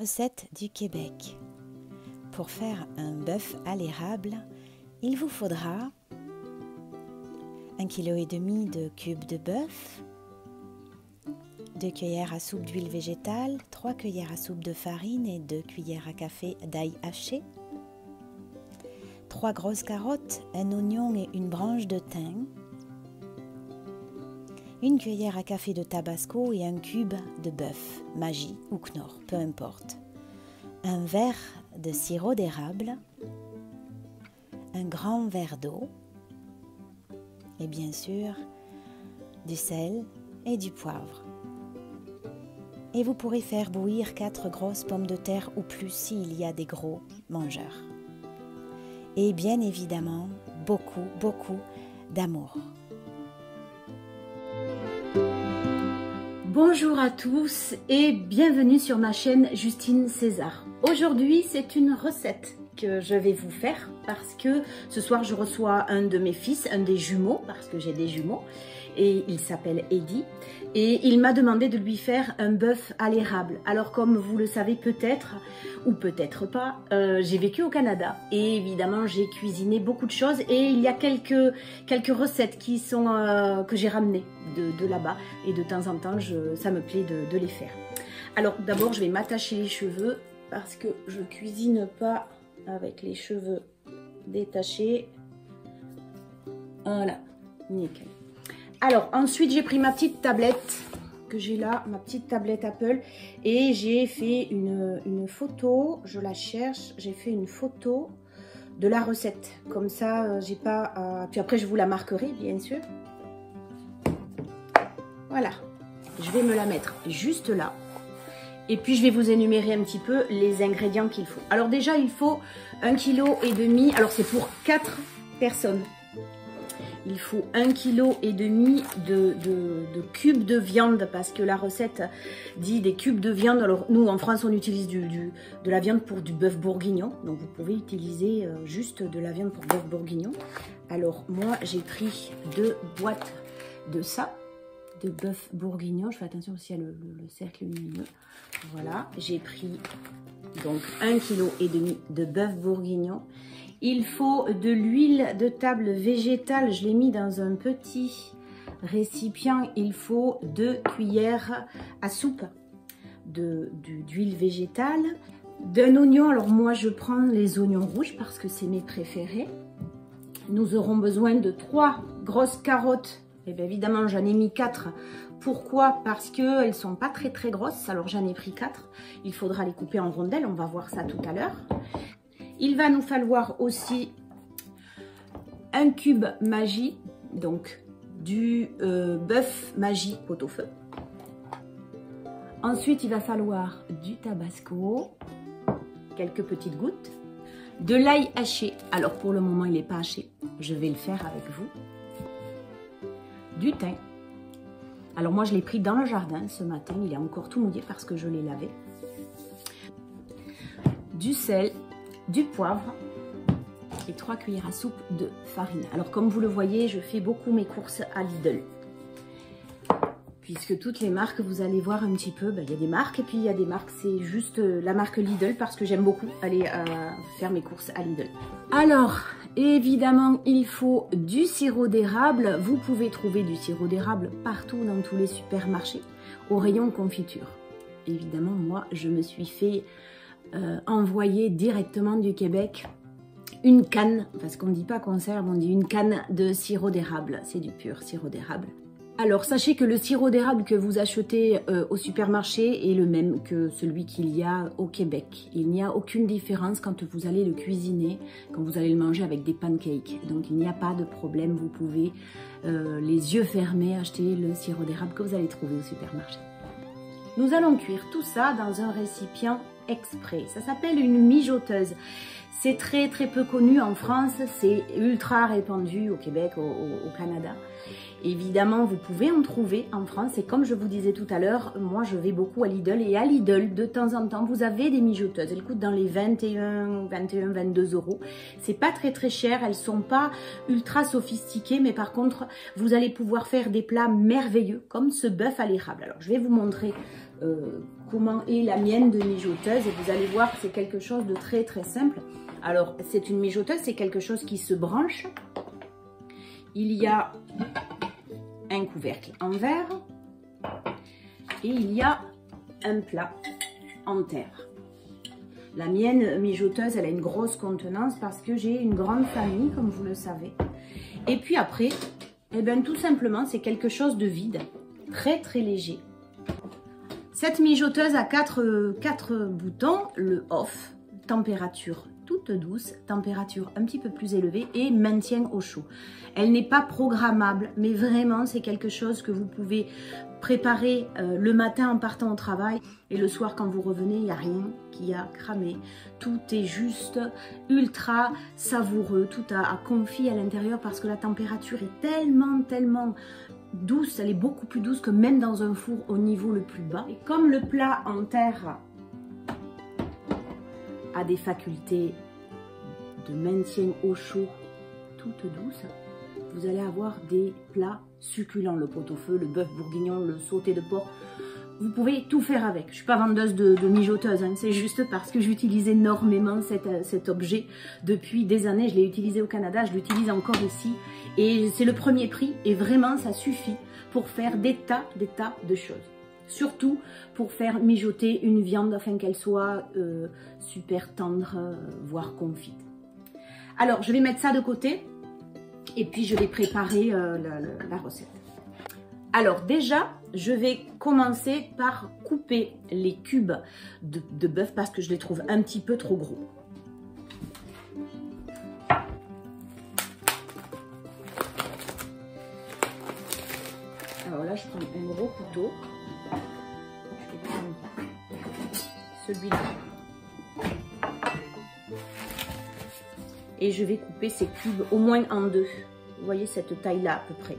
recette du Québec. Pour faire un bœuf à l'érable, il vous faudra 1,5 kg de cubes de bœuf, 2 cuillères à soupe d'huile végétale, 3 cuillères à soupe de farine et 2 cuillères à café d'ail haché, 3 grosses carottes, un oignon et une branche de thym, 1 cuillère à café de tabasco et un cube de bœuf, Maggi ou Knorr, peu importe, un verre de sirop d'érable, un grand verre d'eau et bien sûr du sel et du poivre. Et vous pourrez faire bouillir 4 grosses pommes de terre ou plus s'il y a des gros mangeurs. Et bien évidemment, beaucoup d'amour. Bonjour à tous et bienvenue sur ma chaîne Justine César. Aujourd'hui, c'est une recette que je vais vous faire parce que ce soir, je reçois un de mes fils, un des jumeaux, parce que j'ai des jumeaux, et il s'appelle Eddy. Et il m'a demandé de lui faire un bœuf à l'érable. Alors comme vous le savez peut-être, ou peut-être pas, j'ai vécu au Canada. Et évidemment, j'ai cuisiné beaucoup de choses. Et il y a quelques recettes qui sont, que j'ai ramenées de là-bas. Et de temps en temps, ça me plaît de les faire. Alors d'abord, je vais m'attacher les cheveux parce que je cuisine pas avec les cheveux détachés. Voilà, nickel. Alors ensuite j'ai pris ma petite tablette que j'ai là, ma petite tablette Apple, et j'ai fait une photo, je la cherche, j'ai fait une photo de la recette, comme ça j'ai pas à... Puis après je vous la marquerai bien sûr. Voilà, je vais me la mettre juste là. Et puis je vais vous énumérer un petit peu les ingrédients qu'il faut. Alors déjà il faut 1,5 kg, alors c'est pour 4 personnes. Il faut 1,5 kg de cubes de viande parce que la recette dit des cubes de viande. Alors nous en France on utilise de la viande pour du bœuf bourguignon. Donc vous pouvez utiliser juste de la viande pour bœuf bourguignon. Alors moi j'ai pris 2 boîtes de ça. De bœuf bourguignon, je fais attention aussi à le cercle lumineux. Voilà, j'ai pris donc 1,5 kg de bœuf bourguignon. Il faut de l'huile de table végétale, je l'ai mis dans un petit récipient. Il faut 2 cuillères à soupe d'huile végétale, d'un oignon. Alors moi je prends les oignons rouges parce que c'est mes préférés. Nous aurons besoin de 3 grosses carottes. Et bien évidemment, j'en ai mis 4. Pourquoi? Parce qu'elles ne sont pas très grosses. Alors j'en ai pris 4. Il faudra les couper en rondelles. On va voir ça tout à l'heure. Il va nous falloir aussi un cube Maggi. Donc du bœuf Maggi pot-au-feu. Ensuite, il va falloir du tabasco. Quelques petites gouttes. De l'ail haché. Alors pour le moment, il n'est pas haché. Je vais le faire avec vous. Du thym. Alors moi je l'ai pris dans le jardin ce matin, il est encore tout mouillé parce que je l'ai lavé. Du sel, du poivre et 3 cuillères à soupe de farine. Alors comme vous le voyez, je fais beaucoup mes courses à Lidl. Puisque toutes les marques, vous allez voir un petit peu, il y a des marques et puis il y a des marques, c'est juste la marque Lidl parce que j'aime beaucoup aller faire mes courses à Lidl. Alors, évidemment, il faut du sirop d'érable. Vous pouvez trouver du sirop d'érable partout dans tous les supermarchés, au rayon confiture. Évidemment, moi, je me suis fait envoyer directement du Québec une canne, parce qu'on ne dit pas conserve, on dit une canne de sirop d'érable. C'est du pur sirop d'érable. Alors, sachez que le sirop d'érable que vous achetez au supermarché est le même que celui qu'il y a au Québec. Il n'y a aucune différence quand vous allez le cuisiner, quand vous allez le manger avec des pancakes. Donc, il n'y a pas de problème. Vous pouvez, les yeux fermés, acheter le sirop d'érable que vous allez trouver au supermarché. Nous allons cuire tout ça dans un récipient exprès. Ça s'appelle une mijoteuse. C'est très très peu connu en France, c'est ultra répandu au Québec, au Canada. Évidemment, vous pouvez en trouver en France et comme je vous disais tout à l'heure, moi je vais beaucoup à Lidl et à Lidl, de temps en temps, vous avez des mijoteuses. Elles coûtent dans les 22 euros. C'est pas très très cher, elles sont pas ultra sophistiquées, mais par contre, vous allez pouvoir faire des plats merveilleux comme ce bœuf à l'érable. Alors, je vais vous montrer comment est la mienne de mijoteuse et vous allez voir que c'est quelque chose de très très simple. Alors, c'est une mijoteuse, c'est quelque chose qui se branche. Il y a un couvercle en verre et il y a un plat en terre. La mienne mijoteuse, elle a une grosse contenance parce que j'ai une grande famille, comme vous le savez. Et puis après, eh bien, tout simplement, c'est quelque chose de vide, très très léger. Cette mijoteuse a 4 boutons, le off, température toute douce, température un petit peu plus élevée et maintien au chaud. Elle n'est pas programmable, mais vraiment c'est quelque chose que vous pouvez préparer le matin en partant au travail et le soir quand vous revenez, il n'y a rien qui a cramé. Tout est juste ultra savoureux, tout a confit à l'intérieur parce que la température est tellement douce, elle est beaucoup plus douce que même dans un four au niveau le plus bas. Et comme le plat en terre a des facultés de maintien au chaud toutes douces, vous allez avoir des plats succulents, le pot-au-feu, le bœuf bourguignon, le sauté de porc. Vous pouvez tout faire avec. Je ne suis pas vendeuse de mijoteuse, hein. C'est juste parce que j'utilise énormément cet objet depuis des années. Je l'ai utilisé au Canada, je l'utilise encore ici. Et c'est le premier prix et vraiment ça suffit pour faire des tas de choses. Surtout pour faire mijoter une viande afin qu'elle soit super tendre, voire confite. Alors, je vais mettre ça de côté et puis je vais préparer la recette. Alors déjà, je vais commencer par couper les cubes de bœuf parce que je les trouve un petit peu trop gros. Alors là, je prends un gros couteau. Je vais prendre celui-là. Et je vais couper ces cubes au moins en deux. Vous voyez cette taille-là à peu près.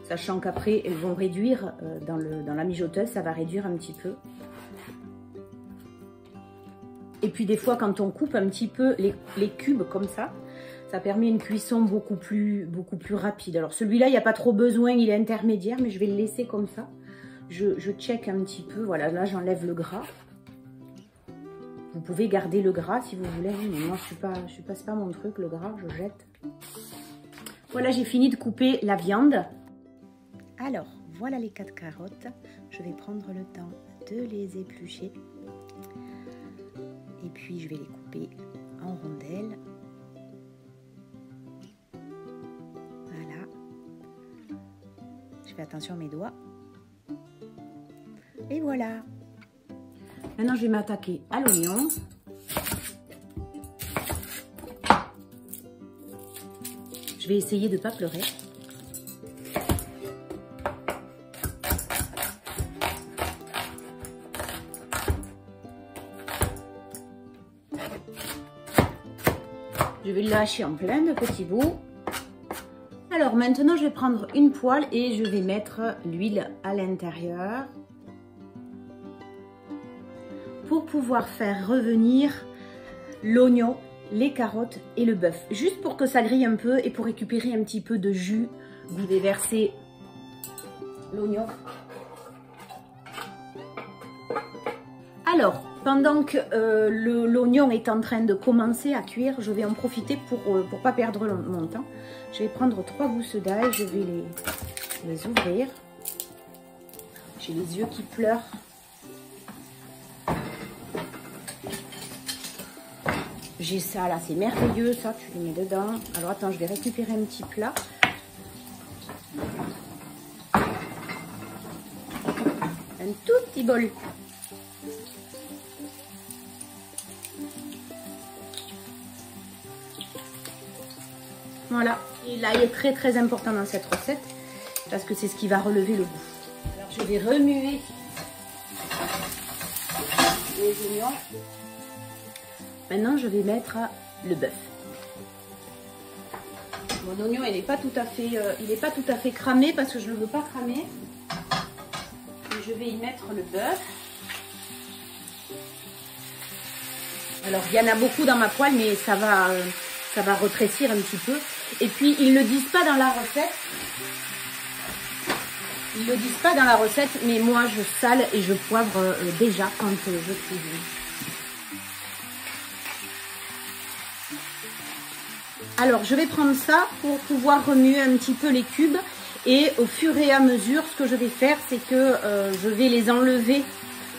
Sachant qu'après, elles vont réduire dans la mijoteuse, ça va réduire un petit peu. Et puis des fois, quand on coupe un petit peu les cubes comme ça permet une cuisson beaucoup plus rapide. Alors celui-là, il n'y a pas trop besoin, il est intermédiaire, mais je vais le laisser comme ça. Je check un petit peu, voilà, là j'enlève le gras. Vous pouvez garder le gras si vous voulez, mais moi c'est pas mon truc, le gras, je jette. Voilà, j'ai fini de couper la viande. Alors, voilà les 4 carottes. Je vais prendre le temps de les éplucher. Et puis, je vais les couper en rondelles. Voilà. Je fais attention à mes doigts. Et voilà. Maintenant, je vais m'attaquer à l'oignon. Je vais essayer de ne pas pleurer. Je vais le hacher en plein de petits bouts. Alors maintenant, je vais prendre une poêle et je vais mettre l'huile à l'intérieur pour pouvoir faire revenir l'oignon, les carottes et le bœuf. Juste pour que ça grille un peu et pour récupérer un petit peu de jus. Vous devez verser l'oignon. Alors, pendant que l'oignon est en train de commencer à cuire, je vais en profiter pour ne pas perdre mon temps. Je vais prendre 3 gousses d'ail, je vais les ouvrir. J'ai les yeux qui pleurent. J'ai ça là, c'est merveilleux ça, tu les mets dedans. Alors attends, je vais récupérer un petit plat. Un tout petit bol. Voilà, et l'ail est très très important dans cette recette parce que c'est ce qui va relever le goût. Alors je vais remuer les oignons. Maintenant, je vais mettre le bœuf. Mon oignon, il n'est pas tout à fait cramé parce que je ne le veux pas cramer. Et je vais y mettre le bœuf. Alors, il y en a beaucoup dans ma poêle, mais ça va rétrécir un petit peu. Et puis, ils ne le disent pas dans la recette. Ils ne le disent pas dans la recette, mais moi, je sale et je poivre déjà quand je cuisine. Alors, je vais prendre ça pour pouvoir remuer un petit peu les cubes. Et au fur et à mesure, ce que je vais faire, c'est que je vais les enlever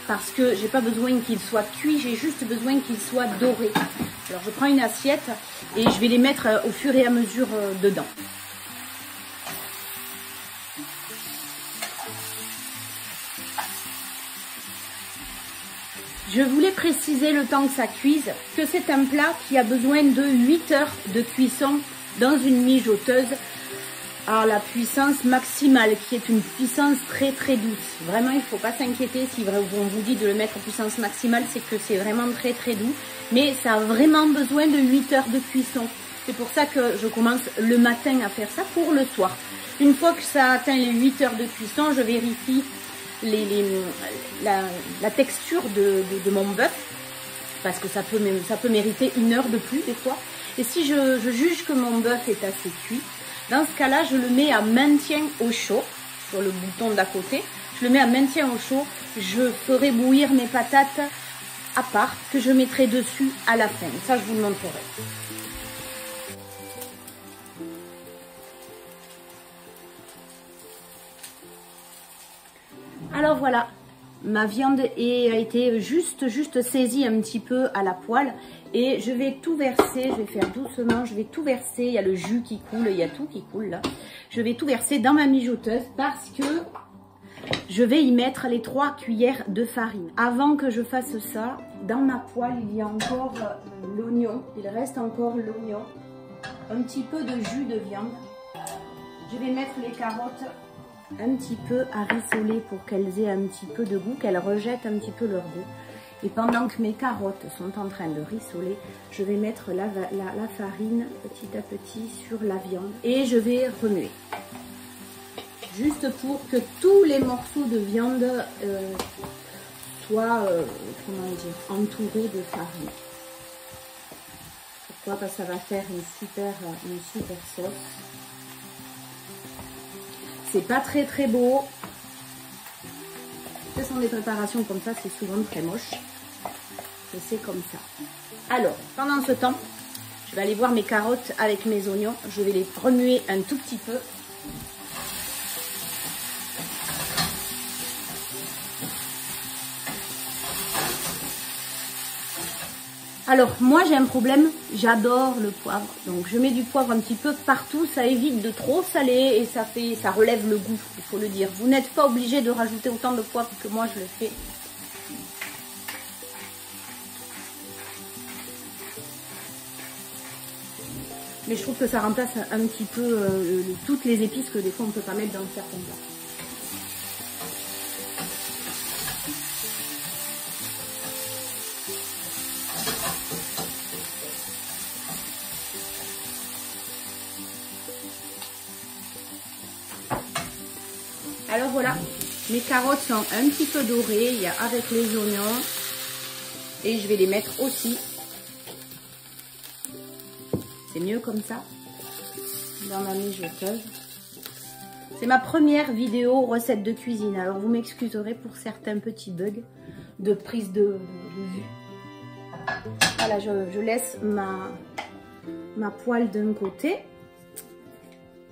parce que j'ai pas besoin qu'ils soient cuits, j'ai juste besoin qu'ils soient dorés. Alors, je prends une assiette et je vais les mettre au fur et à mesure dedans. Je voulais préciser le temps que ça cuise, que c'est un plat qui a besoin de 8 heures de cuisson dans une mijoteuse à la puissance maximale, qui est une puissance très très douce. Vraiment, il ne faut pas s'inquiéter si on vous dit de le mettre en puissance maximale, c'est que c'est vraiment très très doux. Mais ça a vraiment besoin de 8 heures de cuisson. C'est pour ça que je commence le matin à faire ça pour le soir. Une fois que ça atteint les 8 heures de cuisson, je vérifie la texture de mon bœuf, parce que ça peut mériter 1 heure de plus des fois. Et si je juge que mon bœuf est assez cuit, dans ce cas-là, je le mets à maintien au chaud, sur le bouton d'à côté. Je le mets à maintien au chaud. Je ferai bouillir mes patates à part, que je mettrai dessus à la fin. Ça, je vous le montrerai. Alors voilà, ma viande a été juste saisie un petit peu à la poêle et je vais tout verser, je vais faire doucement, je vais tout verser, il y a le jus qui coule, il y a tout qui coule là. Je vais tout verser dans ma mijoteuse parce que je vais y mettre les 3 cuillères de farine. Avant que je fasse ça, dans ma poêle, il y a encore l'oignon, il reste encore l'oignon, un petit peu de jus de viande. Je vais mettre les carottes un petit peu à rissoler pour qu'elles aient un petit peu de goût, qu'elles rejettent un petit peu leur goût. Et pendant que mes carottes sont en train de rissoler, je vais mettre la farine petit à petit sur la viande et je vais remuer. Juste pour que tous les morceaux de viande soient entourés de farine. Pourquoi? Parce que ça va faire une super sauce. C'est pas très très beau. Ce sont des préparations comme ça, c'est souvent très moche. Et c'est comme ça. Alors, pendant ce temps, je vais aller voir mes carottes avec mes oignons. Je vais les remuer un tout petit peu. Alors, moi j'ai un problème, j'adore le poivre. Donc je mets du poivre un petit peu partout, ça évite de trop saler et ça relève le goût, il faut le dire. Vous n'êtes pas obligé de rajouter autant de poivre que moi je le fais. Mais je trouve que ça remplace un petit peu toutes les épices que des fois on ne peut pas mettre dans certains plats. Alors voilà, mes carottes sont un petit peu dorées avec les oignons et je vais les mettre aussi. C'est mieux comme ça, dans ma mijoteuse. C'est ma première vidéo recette de cuisine, alors vous m'excuserez pour certains petits bugs de prise de vue. Voilà, je laisse ma poêle d'un côté.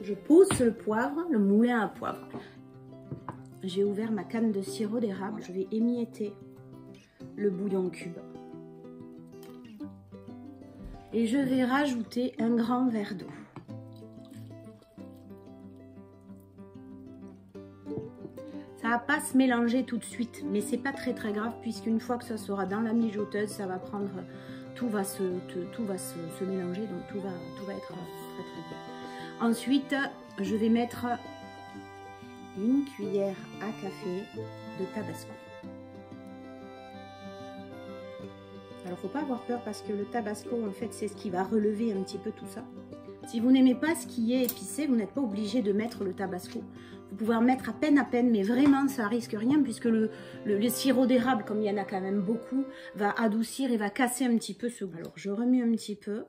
Je pose le poivre, le moulin à poivre. J'ai ouvert ma canne de sirop d'érable. Je vais émietter le bouillon cube. Et je vais rajouter un grand verre d'eau. Ça va pas se mélanger tout de suite, mais c'est pas très grave puisqu'une fois que ça sera dans la mijoteuse, ça va prendre, tout va se mélanger, donc tout va être très bien. Ensuite, je vais mettre une cuillère à café de tabasco. Alors faut pas avoir peur parce que le tabasco en fait c'est ce qui va relever un petit peu tout ça. Si vous n'aimez pas ce qui est épicé, vous n'êtes pas obligé de mettre le tabasco. Vous pouvez en mettre à peine, mais vraiment ça risque rien puisque le sirop d'érable, comme il y en a quand même beaucoup, va adoucir et va casser un petit peu ce goût. Alors je remue un petit peu.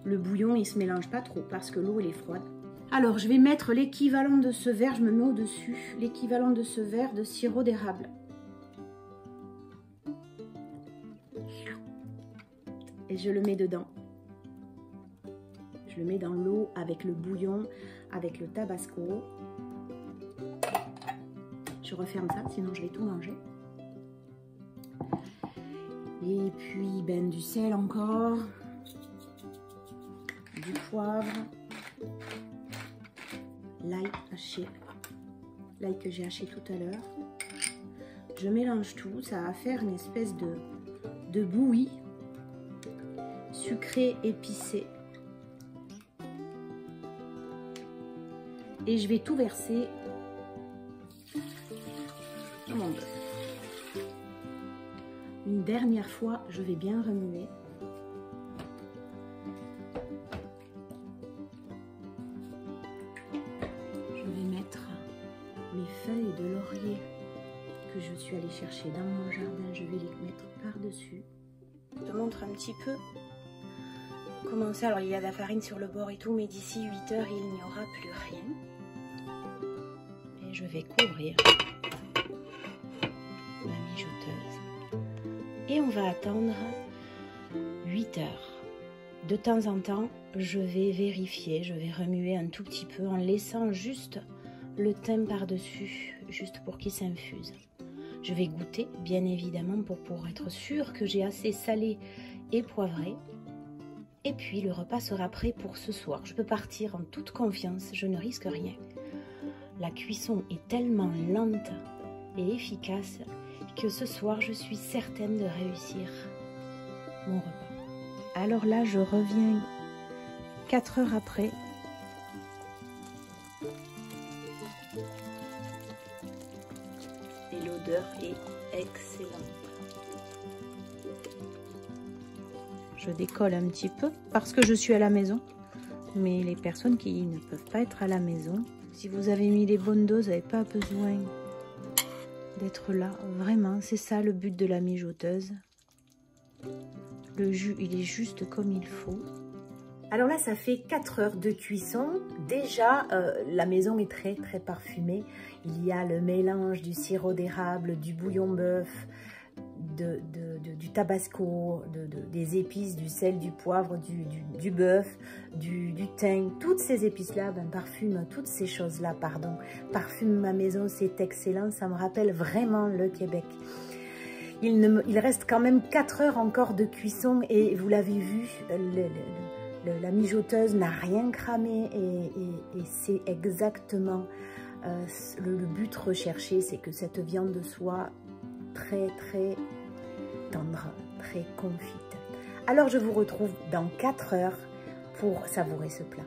Le bouillon il se mélange pas trop parce que l'eau elle est froide. Alors je vais mettre l'équivalent de ce verre, je me mets au-dessus, l'équivalent de ce verre de sirop d'érable. Et je le mets dedans. Je le mets dans l'eau avec le bouillon, avec le tabasco. Je referme ça, sinon je vais tout manger. Et puis ben, du sel encore, du poivre, l'ail haché, l'ail que j'ai haché tout à l'heure. Je mélange tout, ça va faire une espèce de bouillie sucré épicé. Et je vais tout verser dans mon bœuf. Une dernière fois, je vais bien remuer. Je vais mettre mes feuilles de laurier que je suis allée chercher dans mon jardin. Je vais les mettre par-dessus. Je te montre un petit peu comment c'est. Alors il y a de la farine sur le bord et tout, mais d'ici 8 heures, il n'y aura plus rien. Et je vais couvrir ma mijoteuse. Et on va attendre 8 heures. De temps en temps, je vais vérifier, je vais remuer un tout petit peu en laissant juste le thym par-dessus, juste pour qu'il s'infuse. Je vais goûter, bien évidemment, pour être sûre que j'ai assez salé et poivré. Et puis, le repas sera prêt pour ce soir. Je peux partir en toute confiance, je ne risque rien. La cuisson est tellement lente et efficace que ce soir, je suis certaine de réussir mon repas. Alors là, je reviens 4 heures après. Et l'odeur est excellente. Je décolle un petit peu parce que je suis à la maison. Mais les personnes qui ne peuvent pas être à la maison, si vous avez mis les bonnes doses, vous n'avez pas besoin d'être là. Vraiment, c'est ça le but de la mijoteuse. Le jus, il est juste comme il faut. Alors là, ça fait 4 heures de cuisson. Déjà, la maison est très très parfumée. Il y a le mélange du sirop d'érable, du bouillon bœuf, du tabasco, des épices, du sel, du poivre, du bœuf, du thym. Toutes ces épices-là, parfument, toutes ces choses-là, pardon, parfument ma maison. C'est excellent, ça me rappelle vraiment le Québec. Il reste quand même 4 heures encore de cuisson et vous l'avez vu, la mijoteuse n'a rien cramé et c'est exactement le but recherché, c'est que cette viande soit très très tendre, très confite. Alors je vous retrouve dans 4 heures pour savourer ce plat.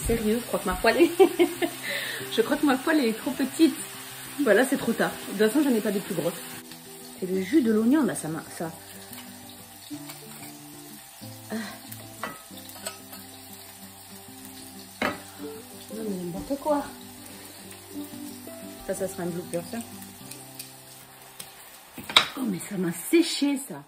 Sérieux, je crois que ma poêle est... je crois que ma poêle est trop petite. Voilà, c'est trop tard. De toute façon, j'en ai pas des plus grosses. Et le jus de l'oignon, là, ça... Non, mais n'importe quoi. Ça sera un blooper, ça. Oh, mais ça m'a séché, ça.